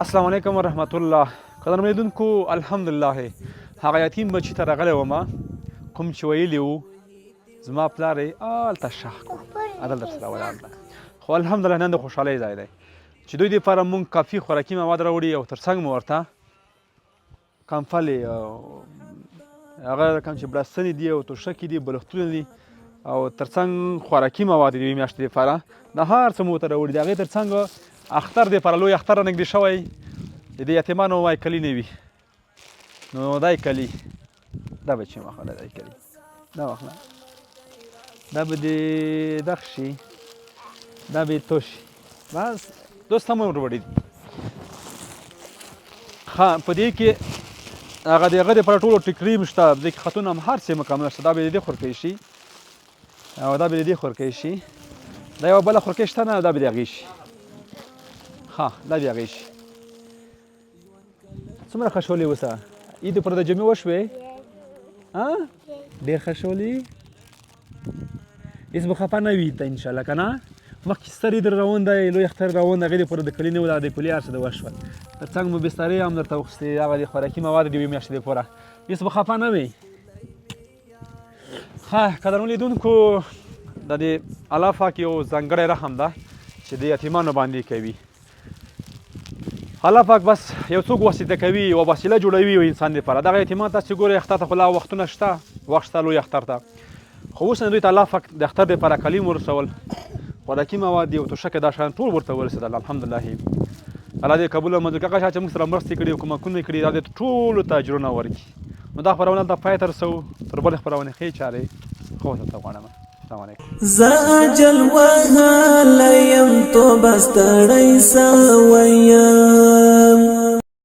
السلام علیکم ورحمت الله. قدرمن لیدونکو، الحمدلله هغه یتیم بچي ته راغلی وم کوم چې ویلي وو زما پلار یې هلته ښخ کړو، هلته درسره ولاړ ده. خو الحمدلله نن د خوشحالۍ ځای دی چې دوی دپاره مونږ کافي خوراکي مواد راوړي او تر څنګ مو ورته کمفلې هغه کوم چې بړستنې دي او توشکې دي، بلښتونه دي او تر څنګ خوراکي مواد دي د یوې میاشتې دپاره. دا هر څه مو ورته راوړي. د هغې تر څنګ اختر دپاره لوی اختر رانږدې شوی د دې یتیمانو وای کلي نه وي. نو دا یې کلي، دا به چې واخله، دا یې کلي، دا واخله، دا به دې دغ شي، دا به یې تو شي. بس دوست هم وروړي دي. ښه په دې کې هغه د هغه دپاره ټولو ټیکریم شته، په دې کې خطونه هم هر څه مکمل شته. دا به د دې خورکۍ شي او دا به د دې خورکۍ شي. دا یوه بله خورکۍ شته نه، دا به د هغې شي. ښه دا د هغې شي. څومره ښه شولې اوسه؟ عید پر د جمعې وشوې؟ ډېر ښه شولې؟ هېڅ به خفه نه وي ته انشاءالله که نه؟ مخکې ستر عید روان دی، لوی اختر روان دی، هغې دپاره د کلي نه و، د کلي هر څه د وشوه. تر څنګ مو بسترې هم درته واخیستې، هغه د خوراکي مواد د یوې میاشتې دپاره. هېڅ به خفه نه وي. ښه قدرمن لیدونکو، د دې الله پاک یو ځانګړی رحم ده چې د یتیمانو باندې کوي. الله پاک بس یو څوک وسیله کوي، یوه وسیله جوړوي یو انسان دپاره. دغه یتیمان تاسو چې ګورئ اختر ته خو لا وختونه شته، وخت شته لوی اختر ته، خو اوس نه دوی ته الله پاک د اختر دپاره کلیم ورسول، خوراکي مواد دي او توشکې دا شیان ټول ورته ورسېدل. الحمدلله الله دې قبول او منظور کړي. هغه چا چې موږ سره مرستې کړي او کومکونه یې کړي، دا دې ټولو ته اجرونه ورکړي. نو دا خپرونه دلته پای ته رسوو، تر بلې خپرونې ښې چارې خو درته غواړم. السلام علیکم. زه اجل وهلی یم توبه ستړی سوی یم